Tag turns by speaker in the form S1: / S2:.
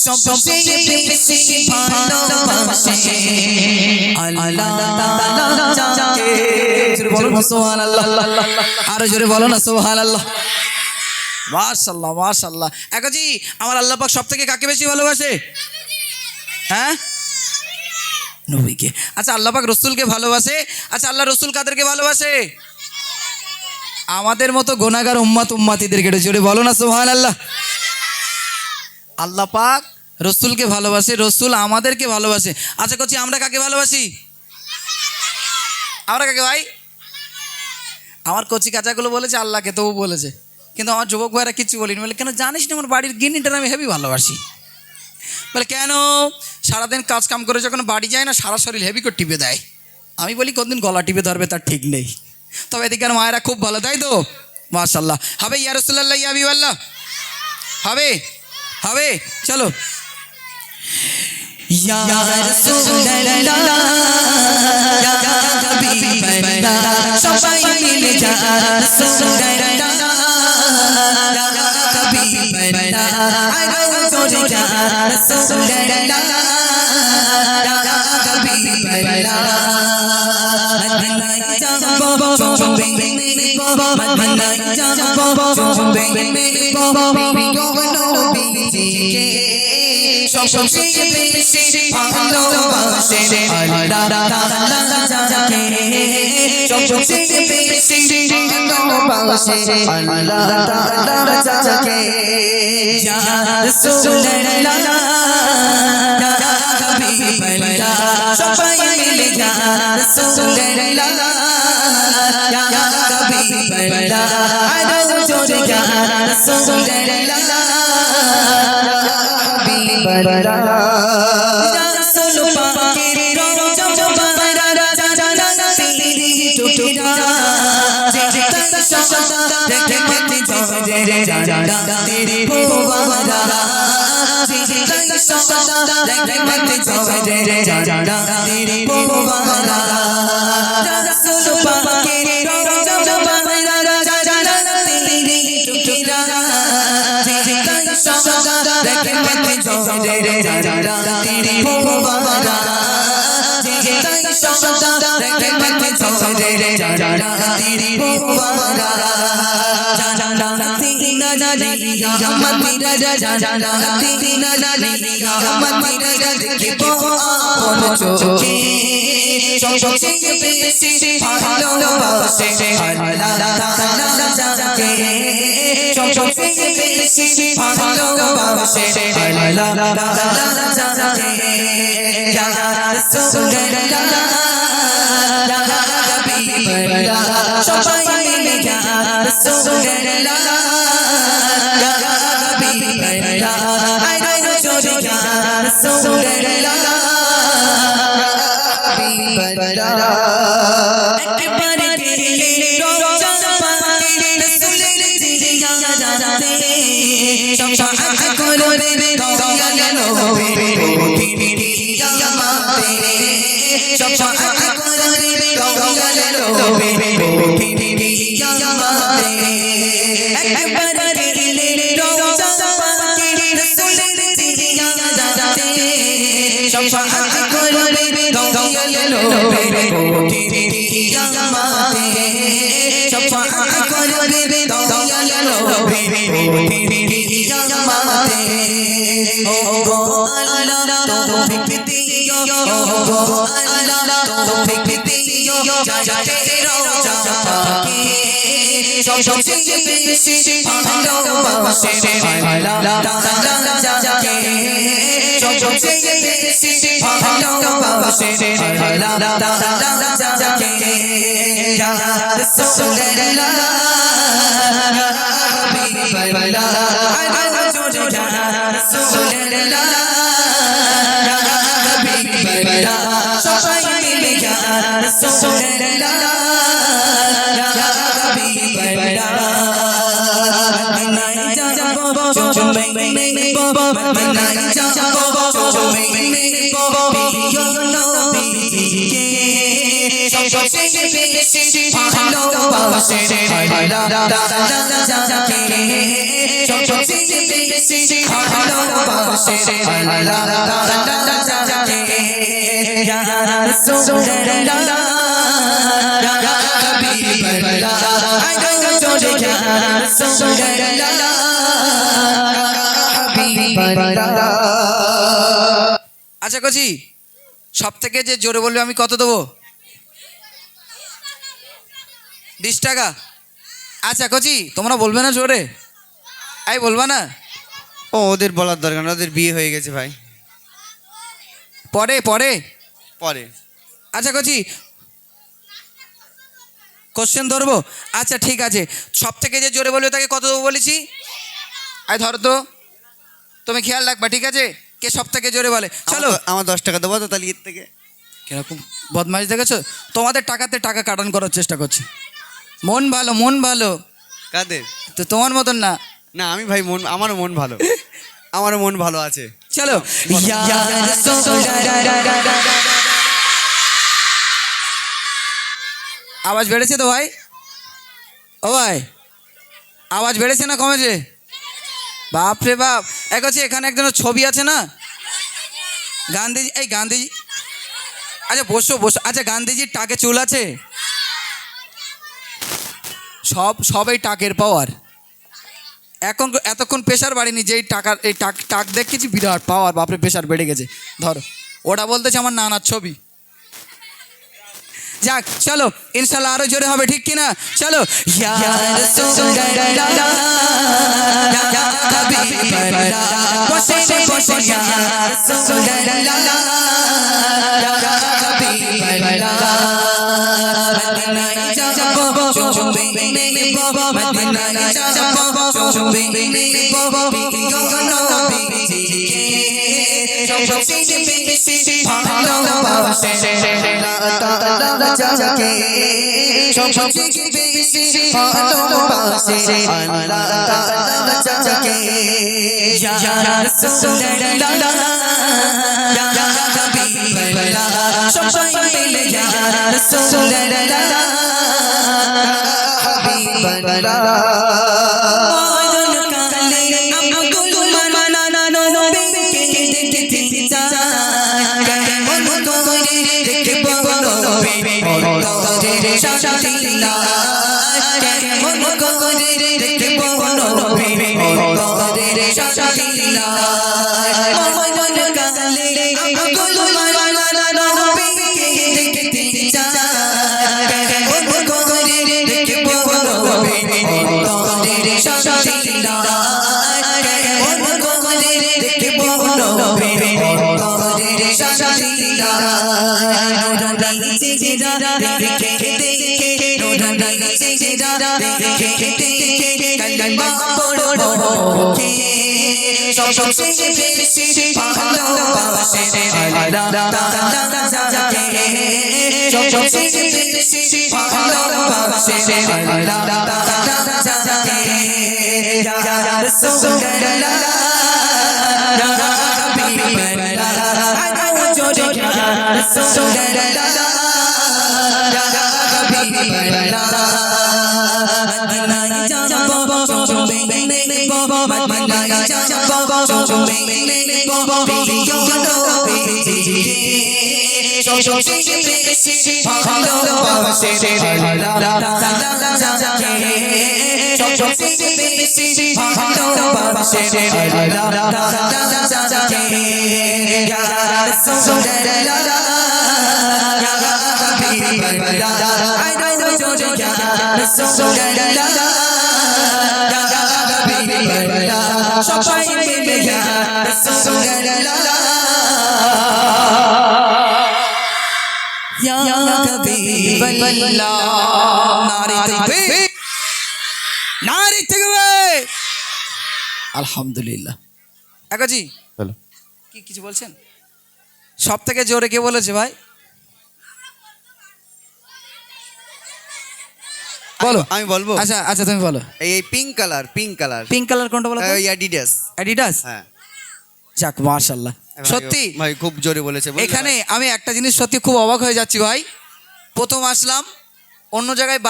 S1: সবচেয়ে বেশি ভালোবাসে আল্লাহ তাআলা যাকে। জোরে বলো না সুবহানাল্লাহ, আরো জোরে বলো না সুবহানাল্লাহ। মাশাআল্লাহ মাশাআল্লাহ। একাজি আমার আল্লাহ পাক সবথেকে কাকে বেশি ভালোবাসে? হ্যাঁ, নবীকে। আচ্ছা আল্লাহ পাক রাসূলকে ভালোবাসে। আচ্ছা আল্লাহ রাসূল কাদেরকে ভালোবাসে? আমাদের মতো গুনাহগার উম্মতিদেরকে। জোরে বলো না সুবহানাল্লাহ। আল্লাহ পাক রাসূলকে ভালোবাসে, রাসূল আমাদেরকে ভালোবাসে। আচ্ছা কচ্ছি আমরা কাকে ভালোবাসি? আমরা কাকে ভাই? আমার কচি কাচাগুলো বলেছে আল্লাহকে, তবু বলেছে, কিন্তু আমার যুবক ভাইরা কিচ্ছু বলিনি। বলে কেন জানিস না আমার বাড়ির গিন্নিটার আমি হেভি ভালোবাসি। বলে কেন? সারাদিন কাজ কাম করে যখন বাড়ি যায় না সারা শরীর হেভি করে টিপে দেয়। আমি বলি কোনদিন গলা টিপে ধরবে তার ঠিক নেই। তবে এদিকের মায়েরা খুব ভালো, তাই তো? মাশাআল্লাহ। হবে ইয়া রাসূলুল্লাহ ইয়া হাবিবাল্লাহ? হবে হবে, চলো। ইয়া রাসূলুল্লাহ ইয়া হাবিবাল্লাহ সবাই মিলে যা রাসূলুল্লাহ ইয়া হাবিবাল্লাহ আরো জোরে যা রাসূলুল্লাহ ইয়া হাবিবাল্লাহ মদিনায় যাব চুমবে মদিনায় যাব চুমবে নবীজিকে সবচেয়ে বেশি ভালোবাসে আল্লাহ তাআলা যাকে। সবচেয়ে বেশি ভালোবাসে আল্লাহ তাআলা যাকে। ইয়া রাসূলুল্লাহ ইয়া হাবিবাল্লাহ সবাই মিলে ইয়া রাসূলুল্লাহ ইয়া হাবিবাল্লাহ আরো জোরে ইয়া রাসূলুল্লাহ রাসূল পাকের রওজা মুবারক জান্নাতি টুকরা যেটা সদা দেখে মতে জোরে জান্নাতি মুবারক যেটা সদা দেখে মতে জোরে জান্নাতি মুবারক রাসূল পাকের রওজা মুবারক জান্নাতি টুকরা যেটা সদা দেখে মতে জোরে জান্নাতি মুবারক যেটা সদা দেখে মতে জোরে জান্নাতি মুবারক জান্নাতি নাজারি রহমতি রাজা জান্নাতি নাজারি রহমতি রাজা দেখিব আপন চোখে। সবচেয়ে বেশি ভালোবাসে আল্লাহ তাআলা যাকে। সবচেয়ে বেশি ভালোবাসে আল্লাহ তাআলা যাকে। ইয়া রাসূলুল্লাহ ইয়া হাবিবাল্লাহ সবাই মিলে ইয়া রাসূলুল্লাহ ইয়া হাবিবাল্লাহ আরো জোরে ইয়া রাসূলুল্লাহ হাবিবাল্লাহ। একবারে গেলে রওজা পাকের রাসূলের জিয়ারাতে শাফাআত করবে দয়াল নবী কিয়ামতে। শাফাআত করবে দয়াল নবী কিয়ামতে। একবারে গেলে রওজা পাকের রাসূলের জিয়ারাতে শাফাআত করবে দয়াল নবী কিয়ামতে। শাফাআত করবে দয়াল নবী কিয়ামতে। ও গো আল্লাহ তৌফিক দিও, ও গো আল্লাহ তৌফিক দিও যাতে রওজা পাকে। সবচেয়ে বেশি ভালোবাসে আল্লাহ তাআলা যাকে। সবচেয়ে বেশি ভালোবাসে আল্লাহ তাআলা যাকে। ইয়া রাসূলুল্লাহ ইয়া হাবিবাল্লাহ আরো জোরে ইয়া রাসূলুল্লাহ ইয়া হাবিবাল্লাহ সবাই মিলে ইয়া রাসূলুল্লাহ ইয়া হাবিবাল্লাহ মদিনায় যাব চুমবে মদিনায় যাব চুমবে প্রিয় নবীজিকে। সবচেয়ে বেশি ভালোবাসে আল্লাহ তাআলা যাকে। আচ্ছা কচি, সব থেকে যে জোরে বলবে আমি কত দেবো? 20 টাকা। আচ্ছা কচি, তোমরা বলবে না জোরে? এই বলবা না?
S2: ও ওদের বলার দরকার না, ওদের বিয়ে হয়ে গেছে ভাই।
S1: পরে পরে
S2: পরে
S1: আচ্ছা কচি, কোশ্চেন ধরবো? আচ্ছা ঠিক আছে, সব থেকে যে জোরে বলবে তাকে কত দেবো বলেছি? আয় ধরো তো, তুমি খেয়াল রাখবা, ঠিক আছে? কে সব থেকে জোরে বলে? চলো।
S2: আমার 10 টাকা দেবো তো তাহলে এর থেকে।
S1: কিরকম বদমাইশ দেখেছো? তোমাদের টাকাতে টাকা কাটান করার চেষ্টা করছি। মন ভালো, মন ভালো,
S2: কাদের?
S1: তো তোমার মতন না।
S2: না আমি ভাই মন, আমারও মন ভালো, আমারও মন ভালো আছে।
S1: চলো। আওয়াজ বেড়েছে তো ভাই? ও ভাই, আওয়াজ বেড়েছে না কমেছে? বাপ রে বাপ। এক হচ্ছে এখানে একজনের ছবি আছে না, গান্ধীজি। এই গান্ধীজি, আচ্ছা বসো বসো। আচ্ছা গান্ধীজির টাকে চুল আছে? সব এই টাকের পাওয়ার। এখন এতক্ষণ প্রেশার বাড়েনি, যে এই টাকার এই টাক দেখেছি, বিরাট পাওয়ার, বাপরে প্রেশার বেড়ে গেছে। ধরো, ওটা বলতেছে আমার নানার ছবি। যাক চলো, ইনশাল্লাহ আরো জোরে হবে, ঠিক কিনা? চলো। আলহামদুলিল্লাহ। একাজি কি কিছু বলছেন? সব থেকে জোরে কে বলেছে ভাই? বলো।
S2: আমি বলবো?
S1: আচ্ছা আচ্ছা তুমি বলো।
S2: এই pink colour, pink colour.
S1: Pink colour কোনটা বলো?
S2: অ্যাডিডাস।
S1: অ্যাডিডাস?
S2: হ্যাঁ।
S1: যাক মাশাআল্লাহ, সত্যি
S2: ভাই খুব জোরে বলেছে।
S1: এখানে আমি একটা জিনিস সত্যি খুব অবাক হয়ে যাচ্ছি ভাই। প্রথম আসলাম, অন্য জায়গায়